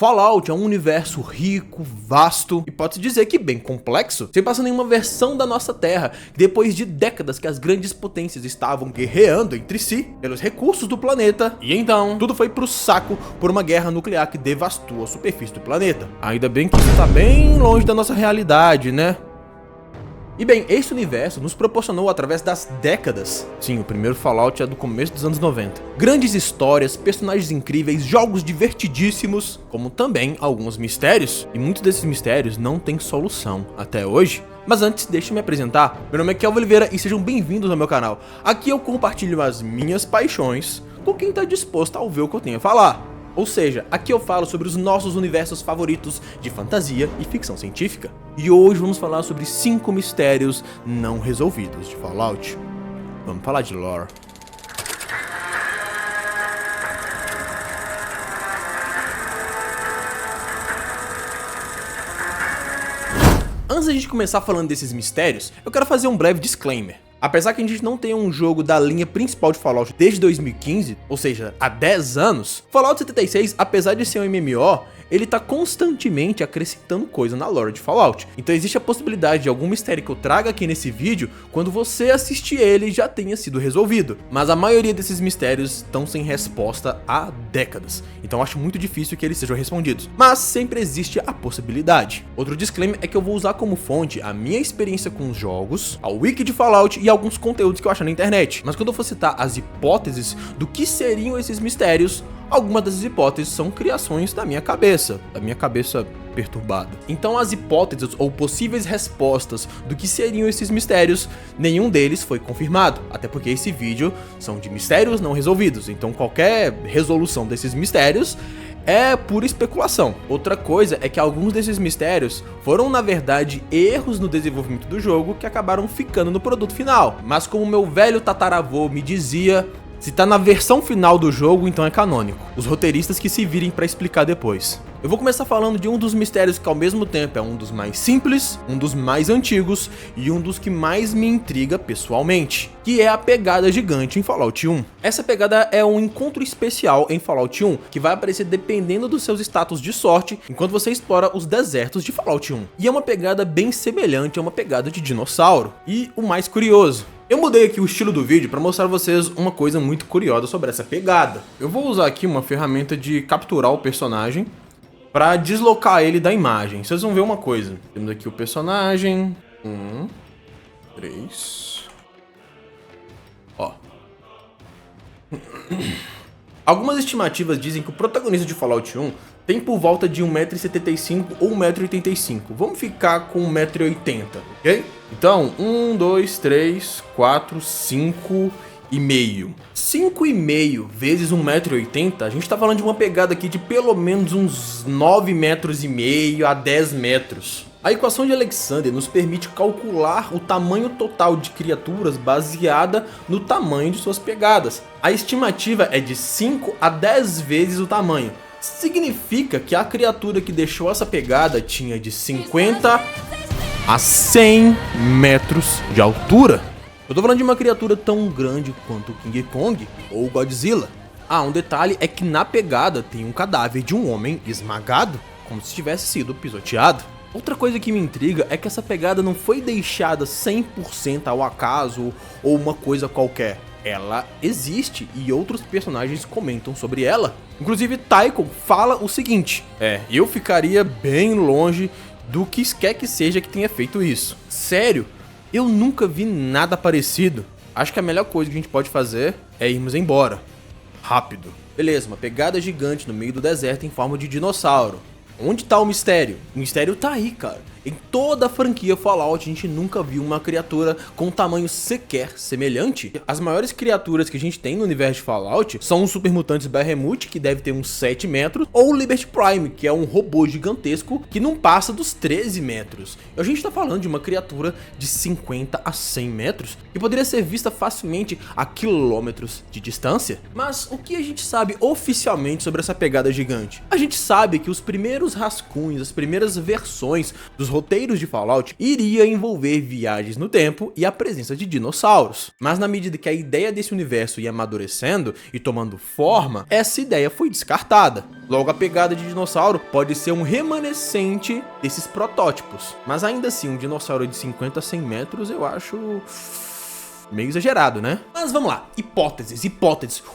Fallout é um universo rico, vasto e pode-se dizer que bem complexo, se passando em uma versão da nossa Terra, que depois de décadas que as grandes potências estavam guerreando entre si pelos recursos do planeta, e então tudo foi pro saco por uma guerra nuclear que devastou a superfície do planeta. Ainda bem que isso tá bem longe da nossa realidade, né? E bem, esse universo nos proporcionou através das décadas, sim, o primeiro Fallout é do começo dos anos 90, grandes histórias, personagens incríveis, jogos divertidíssimos, como também alguns mistérios, e muitos desses mistérios não têm solução até hoje. Mas antes, deixe-me me apresentar, meu nome é Kelvin Oliveira e sejam bem-vindos ao meu canal. Aqui eu compartilho as minhas paixões com quem está disposto a ouvir o que eu tenho a falar. Ou seja, aqui eu falo sobre os nossos universos favoritos de fantasia e ficção científica. E hoje vamos falar sobre 5 mistérios não resolvidos de Fallout. Vamos falar de lore. Antes da gente começar falando desses mistérios, eu quero fazer um breve disclaimer. Apesar que a gente não tem um jogo da linha principal de Fallout desde 2015, ou seja, há 10 anos, Fallout 76, apesar de ser um MMO, ele tá constantemente acrescentando coisa na lore de Fallout. Então existe a possibilidade de algum mistério que eu traga aqui nesse vídeo, quando você assistir ele já tenha sido resolvido. Mas a maioria desses mistérios estão sem resposta há décadas, então acho muito difícil que eles sejam respondidos. Mas sempre existe a possibilidade. Outro disclaimer é que eu vou usar como fonte a minha experiência com os jogos, a wiki de Fallout e alguns conteúdos que eu acho na internet. Mas quando eu for citar as hipóteses do que seriam esses mistérios, algumas dessas hipóteses são criações da minha cabeça perturbada. Então as hipóteses ou possíveis respostas do que seriam esses mistérios, nenhum deles foi confirmado, até porque esse vídeo são de mistérios não resolvidos, então qualquer resolução desses mistérios é pura especulação. Outra coisa é que alguns desses mistérios foram na verdade erros no desenvolvimento do jogo que acabaram ficando no produto final, mas como meu velho tataravô me dizia, se tá na versão final do jogo, então é canônico. Os roteiristas que se virem pra explicar depois. Eu vou começar falando de um dos mistérios que ao mesmo tempo é um dos mais simples, um dos mais antigos e um dos que mais me intriga pessoalmente, que é a pegada gigante em Fallout 1. Essa pegada é um encontro especial em Fallout 1, que vai aparecer dependendo dos seus status de sorte, enquanto você explora os desertos de Fallout 1. E é uma pegada bem semelhante a uma pegada de dinossauro. E o mais curioso, eu mudei aqui o estilo do vídeo para mostrar a vocês uma coisa muito curiosa sobre essa pegada. Eu vou usar aqui uma ferramenta de capturar o personagem para deslocar ele da imagem. Vocês vão ver uma coisa. Temos aqui o personagem. 3. Ó. Algumas estimativas dizem que o protagonista de Fallout 1 tem por volta de 1,75 m ou 1,85 m. Vamos ficar com 1,80 m, ok? Então, 1, 2, 3, 4, 5 e meio. 5,5 vezes 1,80 m, a gente tá falando de uma pegada aqui de pelo menos uns 9,5 metros a 10 metros. A equação de Alexander nos permite calcular o tamanho total de criaturas baseada no tamanho de suas pegadas. A estimativa é de 5 a 10 vezes o tamanho. Significa que a criatura que deixou essa pegada tinha de 50 a 100 metros de altura. Eu tô falando de uma criatura tão grande quanto o King Kong ou o Godzilla. Ah, um detalhe é que na pegada tem um cadáver de um homem esmagado, como se tivesse sido pisoteado. Outra coisa que me intriga é que essa pegada não foi deixada 100% ao acaso ou uma coisa qualquer. Ela existe e outros personagens comentam sobre ela. Inclusive Tycho fala o seguinte: eu ficaria bem longe do que quer que seja que tenha feito isso. Sério, eu nunca vi nada parecido. Acho que a melhor coisa que a gente pode fazer é irmos embora. Rápido. Beleza, uma pegada gigante no meio do deserto em forma de dinossauro. Onde tá o mistério? O mistério tá aí, cara. Em toda a franquia Fallout, a gente nunca viu uma criatura com um tamanho sequer semelhante. As maiores criaturas que a gente tem no universo de Fallout são os Super Mutantes Behemoth, que deve ter uns 7 metros, ou o Liberty Prime, que é um robô gigantesco que não passa dos 13 metros. A gente tá falando de uma criatura de 50 a 100 metros, que poderia ser vista facilmente a quilômetros de distância. Mas o que a gente sabe oficialmente sobre essa pegada gigante? A gente sabe que os primeiros primeiros rascunhos, as primeiras versões dos roteiros de Fallout iria envolver viagens no tempo e a presença de dinossauros. Mas na medida que a ideia desse universo ia amadurecendo e tomando forma, essa ideia foi descartada. Logo, a pegada de dinossauro pode ser um remanescente desses protótipos. Mas ainda assim, um dinossauro de 50 a 100 metros eu acho meio exagerado, né? Mas vamos lá, hipóteses.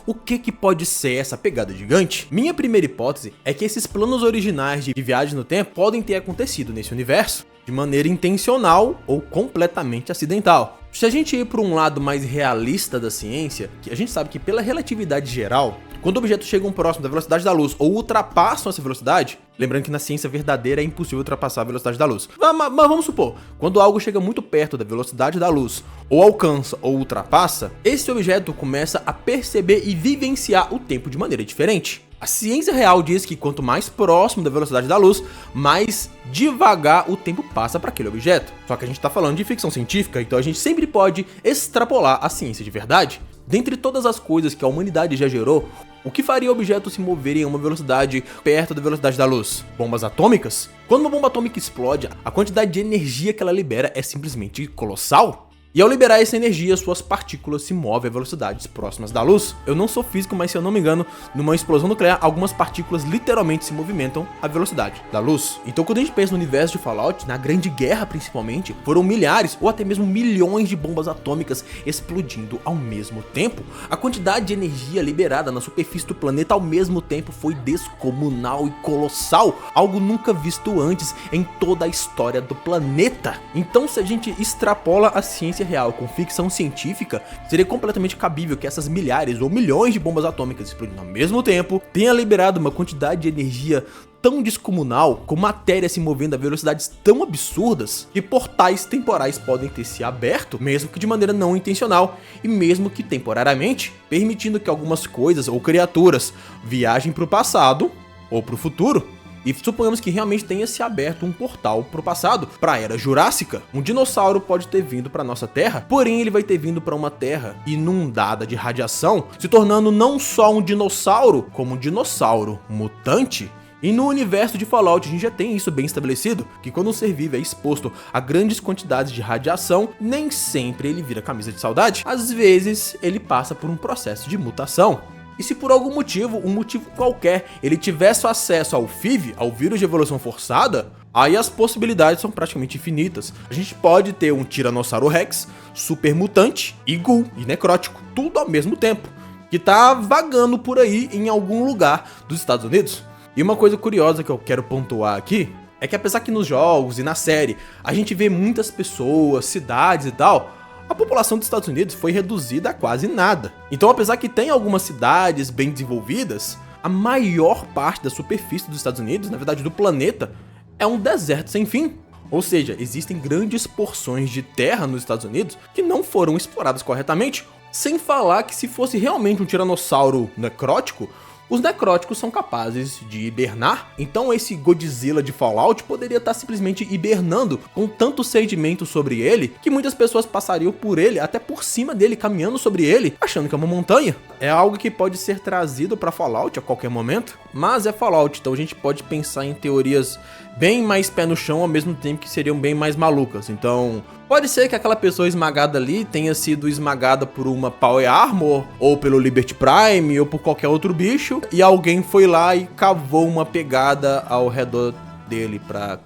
O que pode ser essa pegada gigante? Minha primeira hipótese é que esses planos originais de viagem no tempo podem ter acontecido nesse universo de maneira intencional ou completamente acidental. Se a gente ir por um lado mais realista da ciência, que a gente sabe que pela relatividade geral, quando objetos chegam próximo da velocidade da luz ou ultrapassam essa velocidade, lembrando que na ciência verdadeira é impossível ultrapassar a velocidade da luz. Mas vamos supor, quando algo chega muito perto da velocidade da luz, ou alcança ou ultrapassa, esse objeto começa a perceber e vivenciar o tempo de maneira diferente. A ciência real diz que quanto mais próximo da velocidade da luz, mais devagar o tempo passa para aquele objeto. Só que a gente está falando de ficção científica, então a gente sempre pode extrapolar a ciência de verdade. Dentre todas as coisas que a humanidade já gerou, o que faria objetos se moverem a uma velocidade perto da velocidade da luz? Bombas atômicas? Quando uma bomba atômica explode, a quantidade de energia que ela libera é simplesmente colossal. E ao liberar essa energia, suas partículas se movem a velocidades próximas da luz. Eu não sou físico, mas se eu não me engano, numa explosão nuclear, algumas partículas literalmente se movimentam à velocidade da luz. Então quando a gente pensa no universo de Fallout, na Grande Guerra principalmente, foram milhares ou até mesmo milhões de bombas atômicas explodindo ao mesmo tempo. A quantidade de energia liberada na superfície do planeta ao mesmo tempo foi descomunal e colossal, algo nunca visto antes em toda a história do planeta. Então se a gente extrapola a ciência real com ficção científica, seria completamente cabível que essas milhares ou milhões de bombas atômicas explodindo ao mesmo tempo tenha liberado uma quantidade de energia tão descomunal, com matéria se movendo a velocidades tão absurdas, que portais temporais podem ter se aberto, mesmo que de maneira não intencional, e mesmo que temporariamente, permitindo que algumas coisas ou criaturas viajem para o passado ou para o futuro. E suponhamos que realmente tenha se aberto um portal para o passado, para a Era Jurássica. Um dinossauro pode ter vindo para nossa Terra, porém ele vai ter vindo para uma Terra inundada de radiação, se tornando não só um dinossauro, como um dinossauro mutante. E no universo de Fallout a gente já tem isso bem estabelecido, que quando um ser vivo é exposto a grandes quantidades de radiação, nem sempre ele vira camisa de saudade. Às vezes ele passa por um processo de mutação. E se por algum motivo, um motivo qualquer, ele tivesse acesso ao FIV, ao vírus de evolução forçada, aí as possibilidades são praticamente infinitas. A gente pode ter um Tiranossauro Rex, super mutante, e ghoul, e necrótico, tudo ao mesmo tempo, que tá vagando por aí em algum lugar dos Estados Unidos. E uma coisa curiosa que eu quero pontuar aqui, é que apesar que nos jogos e na série, a gente vê muitas pessoas, cidades e tal, a população dos Estados Unidos foi reduzida a quase nada. Então, apesar que tem algumas cidades bem desenvolvidas, a maior parte da superfície dos Estados Unidos, na verdade do planeta, é um deserto sem fim. Ou seja, existem grandes porções de terra nos Estados Unidos que não foram exploradas corretamente. Sem falar que se fosse realmente um tiranossauro necrótico, os necróticos são capazes de hibernar, então esse Godzilla de Fallout poderia estar simplesmente hibernando com tanto sedimento sobre ele que muitas pessoas passariam por ele, até por cima dele, caminhando sobre ele, achando que é uma montanha. É algo que pode ser trazido para Fallout a qualquer momento, mas é Fallout, então a gente pode pensar em teorias bem mais pé no chão ao mesmo tempo que seriam bem mais malucas. Então, pode ser que aquela pessoa esmagada ali tenha sido esmagada por uma Power Armor, ou pelo Liberty Prime, ou por qualquer outro bicho, e alguém foi lá e cavou uma pegada ao redor dele pra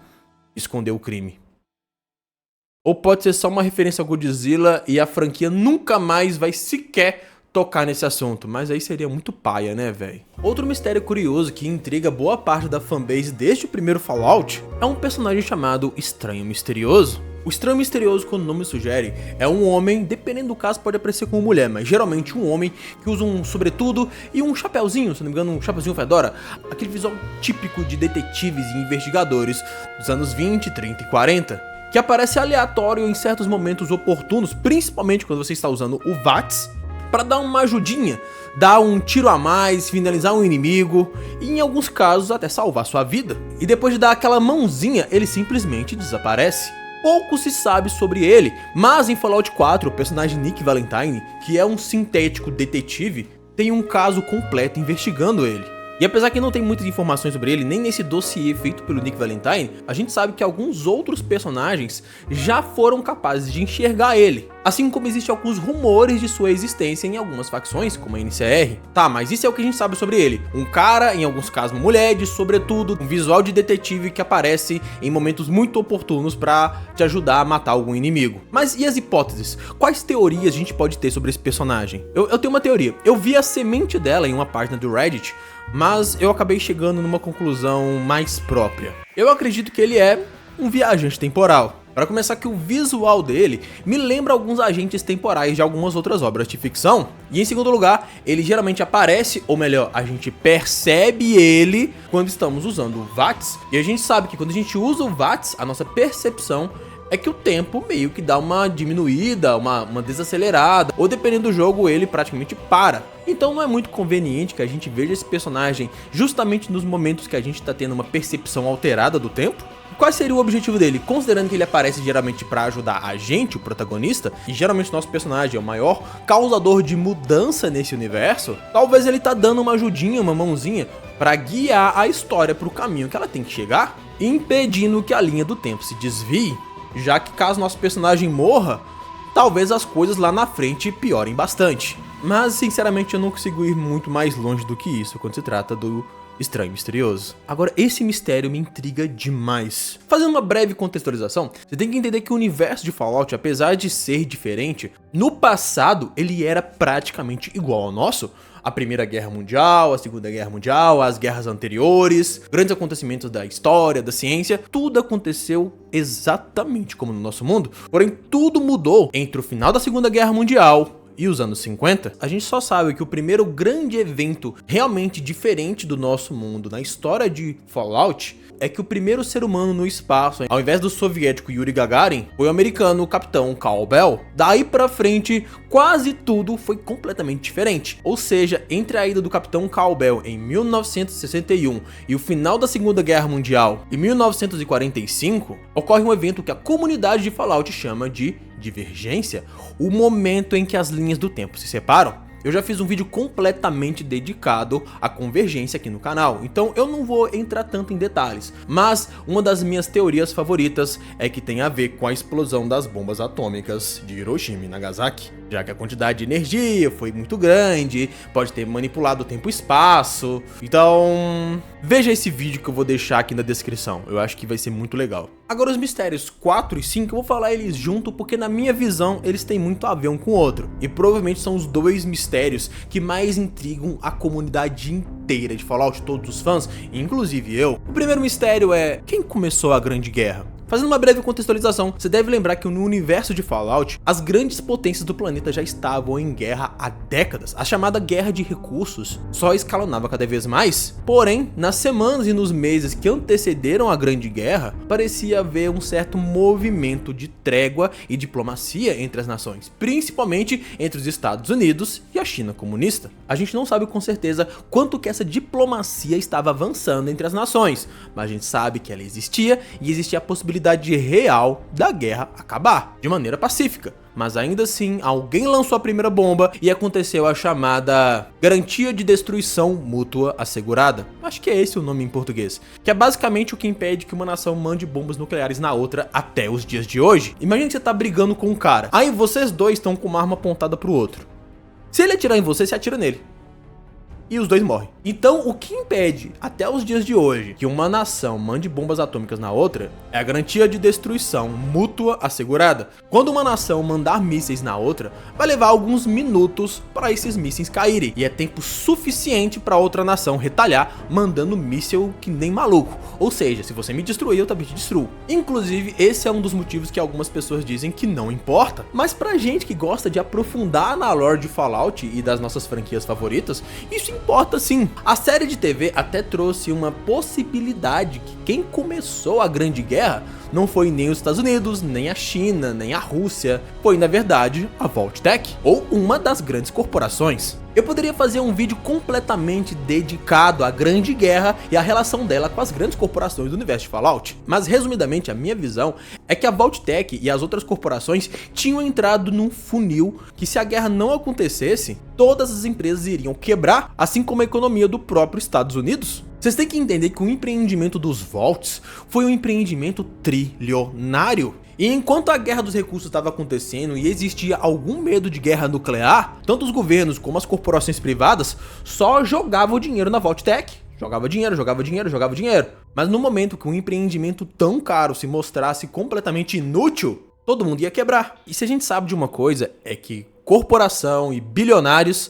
esconder o crime. Ou pode ser só uma referência ao Godzilla e a franquia nunca mais vai sequer tocar nesse assunto, mas aí seria muito paia, né, velho? Outro mistério curioso que intriga boa parte da fanbase desde o primeiro Fallout é um personagem chamado Estranho Misterioso. O Estranho Misterioso, como o nome sugere, é um homem, dependendo do caso pode aparecer como mulher, mas geralmente um homem que usa um sobretudo e um chapéuzinho, se não me engano um chapéuzinho fedora, aquele visual típico de detetives e investigadores dos anos 20, 30 e 40, que aparece aleatório em certos momentos oportunos, principalmente quando você está usando o VATS, para dar uma ajudinha, dar um tiro a mais, finalizar um inimigo e em alguns casos até salvar sua vida. E depois de dar aquela mãozinha, ele simplesmente desaparece. Pouco se sabe sobre ele, mas em Fallout 4 o personagem Nick Valentine, que é um sintético detetive, tem um caso completo investigando ele. E apesar que não tem muitas informações sobre ele, nem nesse dossiê feito pelo Nick Valentine, a gente sabe que alguns outros personagens já foram capazes de enxergar ele. Assim como existem alguns rumores de sua existência em algumas facções, como a NCR. Tá, mas isso é o que a gente sabe sobre ele. Um cara, em alguns casos uma mulher, de sobretudo, um visual de detetive que aparece em momentos muito oportunos pra te ajudar a matar algum inimigo. Mas e as hipóteses? Quais teorias a gente pode ter sobre esse personagem? Eu tenho uma teoria. Eu vi a semente dela em uma página do Reddit, mas eu acabei chegando numa conclusão mais própria. Eu acredito que ele é um viajante temporal. Para começar, que o visual dele me lembra alguns agentes temporais de algumas outras obras de ficção. E em segundo lugar, ele geralmente aparece, ou melhor, a gente percebe ele quando estamos usando o VATS. E a gente sabe que quando a gente usa o VATS, a nossa percepção é que o tempo meio que dá uma diminuída, uma desacelerada, ou dependendo do jogo ele praticamente para. Então não é muito conveniente que a gente veja esse personagem justamente nos momentos que a gente está tendo uma percepção alterada do tempo. Qual seria o objetivo dele? Considerando que ele aparece geralmente para ajudar a gente, o protagonista, e geralmente o nosso personagem é o maior causador de mudança nesse universo, talvez ele tá dando uma ajudinha, uma mãozinha, para guiar a história para o caminho que ela tem que chegar, impedindo que a linha do tempo se desvie, já que caso nosso personagem morra, talvez as coisas lá na frente piorem bastante. Mas sinceramente eu não consigo ir muito mais longe do que isso quando se trata do estranho misterioso. Agora, esse mistério me intriga demais. Fazendo uma breve contextualização, você tem que entender que o universo de Fallout, apesar de ser diferente, no passado ele era praticamente igual ao nosso. A Primeira Guerra Mundial, a Segunda Guerra Mundial, as guerras anteriores, grandes acontecimentos da história, da ciência, tudo aconteceu exatamente como no nosso mundo. Porém, tudo mudou entre o final da Segunda Guerra Mundial e os anos 50, a gente só sabe que o primeiro grande evento realmente diferente do nosso mundo na história de Fallout é que o primeiro ser humano no espaço, ao invés do soviético Yuri Gagarin, foi o americano Capitão Carl Bell. Daí pra frente, quase tudo foi completamente diferente. Ou seja, entre a ida do Capitão Carl Bell em 1961 e o final da Segunda Guerra Mundial em 1945, ocorre um evento que a comunidade de Fallout chama de divergência, o momento em que as linhas do tempo se separam. Eu já fiz um vídeo completamente dedicado à convergência aqui no canal, então eu não vou entrar tanto em detalhes, mas uma das minhas teorias favoritas é que tem a ver com a explosão das bombas atômicas de Hiroshima e Nagasaki, já que a quantidade de energia foi muito grande, pode ter manipulado o tempo e espaço. Então veja esse vídeo que eu vou deixar aqui na descrição, eu acho que vai ser muito legal. Agora os mistérios 4 e 5 eu vou falar eles junto porque na minha visão eles têm muito a ver um com o outro, e provavelmente são os dois mistérios que mais intrigam a comunidade inteira de Fallout, todos os fãs, inclusive eu. O primeiro mistério é: quem começou a Grande Guerra? Fazendo uma breve contextualização, você deve lembrar que no universo de Fallout, as grandes potências do planeta já estavam em guerra há décadas. A chamada Guerra de Recursos só escalonava cada vez mais. Porém, nas semanas e nos meses que antecederam a Grande Guerra, parecia haver um certo movimento de trégua e diplomacia entre as nações, principalmente entre os Estados Unidos e a China comunista. A gente não sabe com certeza quanto que essa diplomacia estava avançando entre as nações, mas a gente sabe que ela existia e existia a possibilidade real da guerra acabar de maneira pacífica. Mas ainda assim, alguém lançou a primeira bomba e aconteceu a chamada Garantia de Destruição Mútua Assegurada. Acho que é esse o nome em português. Que é basicamente o que impede que uma nação mande bombas nucleares na outra até os dias de hoje. Imagina que você tá brigando com um cara, aí vocês dois estão com uma arma apontada pro outro. Se ele atirar em você, você atira nele. E os dois morrem. Então, o que impede, até os dias de hoje, que uma nação mande bombas atômicas na outra é a garantia de destruição mútua assegurada. Quando uma nação mandar mísseis na outra, vai levar alguns minutos para esses mísseis caírem. E é tempo suficiente para outra nação retalhar, mandando míssil que nem maluco. Ou seja, se você me destruir, eu também te destruo. Inclusive, esse é um dos motivos que algumas pessoas dizem que não importa. Mas pra gente que gosta de aprofundar na lore de Fallout e das nossas franquias favoritas, isso importa sim. A série de TV até trouxe uma possibilidade que quem começou a Grande Guerra não foi nem os Estados Unidos, nem a China, nem a Rússia, foi na verdade a Vault-Tec, ou uma das grandes corporações. Eu poderia fazer um vídeo completamente dedicado à Grande Guerra e à relação dela com as grandes corporações do universo de Fallout, mas resumidamente a minha visão é que a Vault-Tec e as outras corporações tinham entrado num funil que, se a guerra não acontecesse, todas as empresas iriam quebrar, assim como a economia do próprio Estados Unidos. Vocês têm que entender que o empreendimento dos Vaults foi um empreendimento trilionário. E enquanto a guerra dos recursos estava acontecendo e existia algum medo de guerra nuclear, tanto os governos como as corporações privadas só jogavam dinheiro na Vault-Tec. Jogava dinheiro, jogava dinheiro, jogava dinheiro. Mas no momento que um empreendimento tão caro se mostrasse completamente inútil, todo mundo ia quebrar. E se a gente sabe de uma coisa, é que corporação e bilionários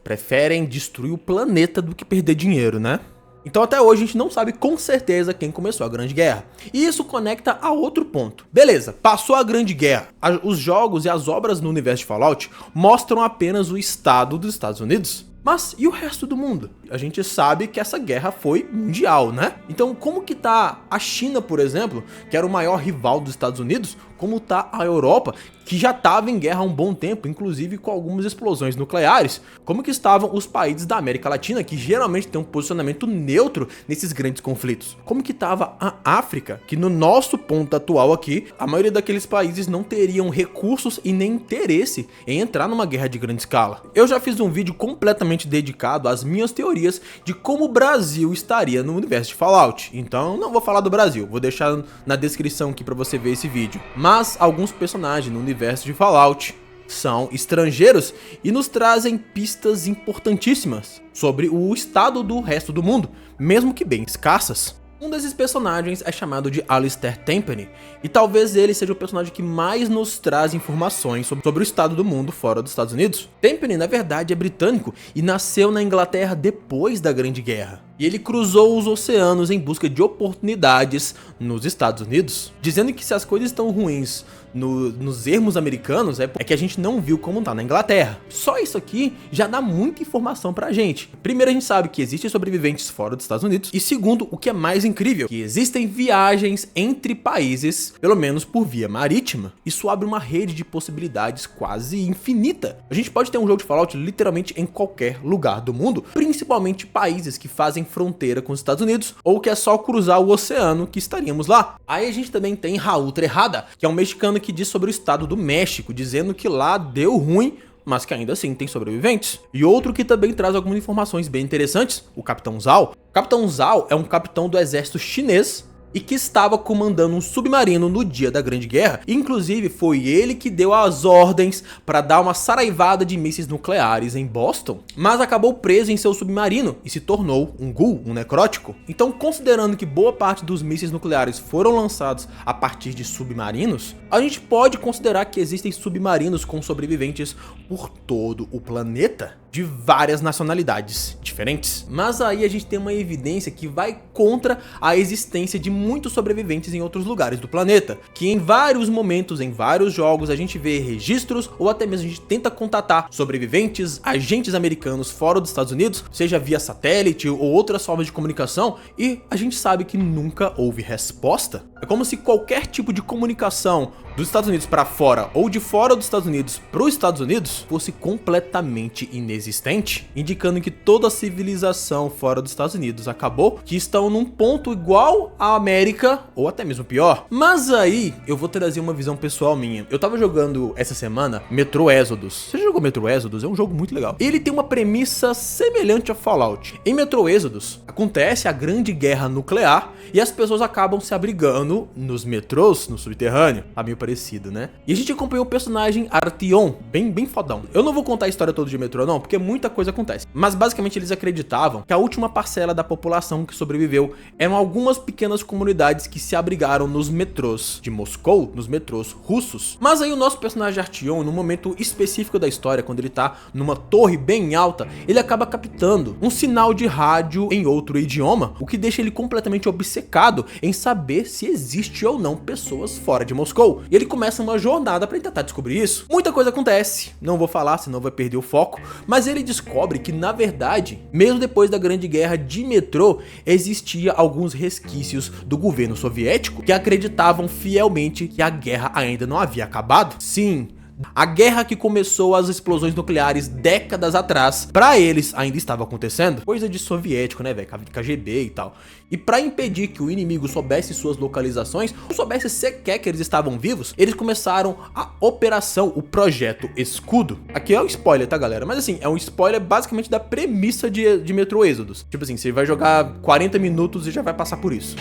preferem destruir o planeta do que perder dinheiro, né? Então até hoje a gente não sabe com certeza quem começou a Grande Guerra. E isso conecta a outro ponto. Beleza, passou a Grande Guerra. Os jogos e as obras no universo de Fallout mostram apenas o estado dos Estados Unidos. Mas e o resto do mundo? A gente sabe que essa guerra foi mundial, né? Então como que tá a China, por exemplo, que era o maior rival dos Estados Unidos? Como tá a Europa, que já estava em guerra há um bom tempo, inclusive com algumas explosões nucleares? Como que estavam os países da América Latina, que geralmente tem um posicionamento neutro nesses grandes conflitos? Como que estava a África, que no nosso ponto atual aqui, a maioria daqueles países não teriam recursos e nem interesse em entrar numa guerra de grande escala? Eu já fiz um vídeo completamente dedicado às minhas teorias de como o Brasil estaria no universo de Fallout, então não vou falar do Brasil, vou deixar na descrição aqui para você ver esse vídeo. Mas alguns personagens no universo de Fallout são estrangeiros e nos trazem pistas importantíssimas sobre o estado do resto do mundo, mesmo que bem escassas. Um desses personagens é chamado de Alistair Tempany, e talvez ele seja o personagem que mais nos traz informações sobre o estado do mundo fora dos Estados Unidos. Tempany, na verdade, é britânico e nasceu na Inglaterra depois da Grande Guerra. E ele cruzou os oceanos em busca de oportunidades nos Estados Unidos, dizendo que se as coisas estão ruins nos ermos americanos, é que a gente não viu como tá na Inglaterra. Só isso aqui já dá muita informação pra gente. Primeiro, a gente sabe que existem sobreviventes fora dos Estados Unidos. E segundo, o que é mais incrível, que existem viagens entre países, pelo menos por via marítima. Isso abre uma rede de possibilidades quase infinita. A gente pode ter um jogo de Fallout literalmente em qualquer lugar do mundo, principalmente países que fazem fronteira com os Estados Unidos, ou que é só cruzar o oceano que estaríamos lá. Aí a gente também tem Raul Trejada, que é um mexicano que diz sobre o estado do México, dizendo que lá deu ruim, mas que ainda assim tem sobreviventes. E outro que também traz algumas informações bem interessantes, o Capitão Zhao. O Capitão Zhao é um capitão do exército chinês e que estava comandando um submarino no dia da Grande Guerra. Inclusive foi ele que deu as ordens para dar uma saraivada de mísseis nucleares em Boston, mas acabou preso em seu submarino e se tornou um ghoul, um necrótico. Então, considerando que boa parte dos mísseis nucleares foram lançados a partir de submarinos, a gente pode considerar que existem submarinos com sobreviventes por todo o planeta, de várias nacionalidades diferentes. Mas aí a gente tem uma evidência que vai contra a existência de muitos sobreviventes em outros lugares do planeta, que em vários momentos, em vários jogos, a gente vê registros ou até mesmo a gente tenta contatar sobreviventes, agentes americanos fora dos Estados Unidos, seja via satélite ou outras formas de comunicação, e a gente sabe que nunca houve resposta. É como se qualquer tipo de comunicação dos Estados Unidos para fora ou de fora dos Estados Unidos para os Estados Unidos fosse completamente inexistente, indicando que toda a civilização fora dos Estados Unidos acabou, que estão num ponto igual à América ou até mesmo pior. Mas aí eu vou trazer uma visão pessoal minha. Eu tava jogando essa semana Metro Exodus. Você já jogou Metro Exodus? É um jogo muito legal. Ele tem uma premissa semelhante a Fallout. Em Metro Exodus acontece a Grande Guerra Nuclear e as pessoas acabam se abrigando nos metrôs, no subterrâneo. Tá meio parecido, né? E a gente acompanhou o personagem Artyom, bem fodão. Eu não vou contar a história toda de Metro não, porque muita coisa acontece. Mas basicamente eles acreditavam que a última parcela da população que sobreviveu eram algumas pequenas comunidades que se abrigaram nos metrôs de Moscou, nos metrôs russos. Mas aí o nosso personagem Artyom, no momento específico da história, quando ele tá numa torre bem alta, ele acaba captando um sinal de rádio em outro idioma, o que deixa ele completamente obcecado em saber se existe ou não pessoas fora de Moscou. E ele começa uma jornada para tentar descobrir isso. Muita coisa acontece, não vou falar, senão vai perder o foco, mas ele descobre que, na verdade, mesmo depois da Grande Guerra de Metrô, existia alguns resquícios do governo soviético que acreditavam fielmente que a guerra ainda não havia acabado. Sim, A guerra que começou as explosões nucleares décadas atrás, pra eles ainda estava acontecendo. Coisa de soviético, né, velho? KGB e tal. E pra impedir que o inimigo soubesse suas localizações, ou soubesse sequer que eles estavam vivos, eles começaram a operação, o Projeto Escudo. Aqui é um spoiler, tá, galera? Mas assim, é um spoiler basicamente da premissa de Metro Exodus. Tipo assim, você vai jogar 40 minutos e já vai passar por isso.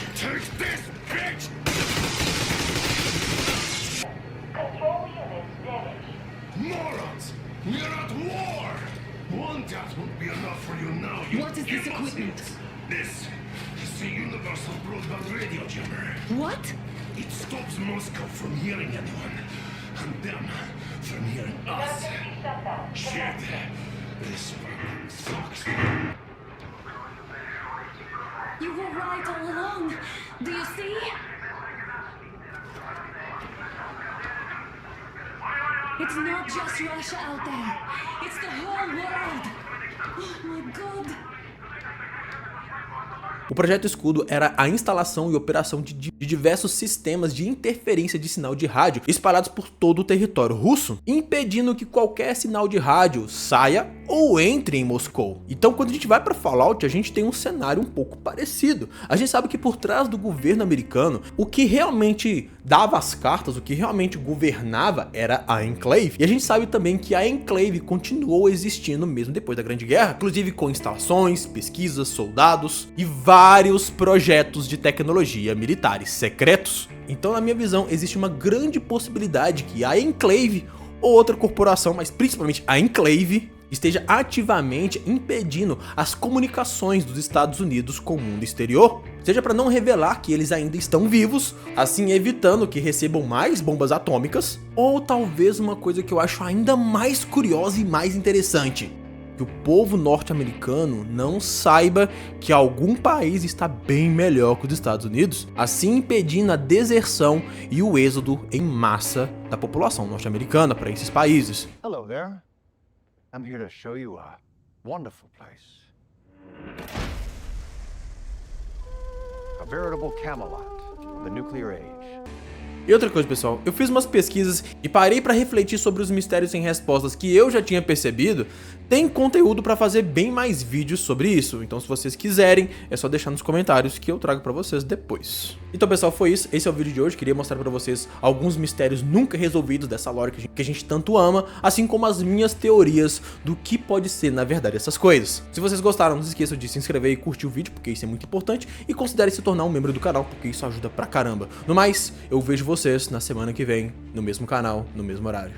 What is this equipment? This is the Universal Broadband Radio Jammer. What? It stops Moscow from hearing anyone, and them from hearing us. Shit. This fucking sucks. You were right all along. Do you see? It's not just Russia out there. It's the whole world. Oh my God. O Projeto Escudo era a instalação e operação de diversos sistemas de interferência de sinal de rádio espalhados por todo o território russo, impedindo que qualquer sinal de rádio saia ou entre em Moscou. Então, quando a gente vai para Fallout, a gente tem um cenário um pouco parecido. A gente sabe que por trás do governo americano, o que realmente dava as cartas, o que realmente governava era a Enclave. E a gente sabe também que a Enclave continuou existindo mesmo depois da Grande Guerra, inclusive com instalações, pesquisas, soldados e vários projetos de tecnologia militares secretos. Então, na minha visão, existe uma grande possibilidade que a Enclave ou outra corporação, mas principalmente a Enclave, esteja ativamente impedindo as comunicações dos Estados Unidos com o mundo exterior, seja para não revelar que eles ainda estão vivos, assim evitando que recebam mais bombas atômicas, ou talvez uma coisa que eu acho ainda mais curiosa e mais interessante, que o povo norte-americano não saiba que algum país está bem melhor que os Estados Unidos, assim impedindo a deserção e o êxodo em massa da população norte-americana para esses países. Hello there. I'm here to show you a wonderful place. A veritable Camelot of the nuclear age. E outra coisa, pessoal, eu fiz umas pesquisas e parei para refletir sobre os mistérios sem respostas que eu já tinha percebido. Tem conteúdo para fazer bem mais vídeos sobre isso, então se vocês quiserem, é só deixar nos comentários que eu trago para vocês depois. Então, pessoal, foi isso. Esse é o vídeo de hoje. Queria mostrar para vocês alguns mistérios nunca resolvidos dessa lore que a gente tanto ama, assim como as minhas teorias do que pode ser, na verdade, essas coisas. Se vocês gostaram, não se esqueçam de se inscrever e curtir o vídeo, porque isso é muito importante, e considere se tornar um membro do canal, porque isso ajuda pra caramba. No mais, eu vejo vocês na semana que vem, no mesmo canal, no mesmo horário.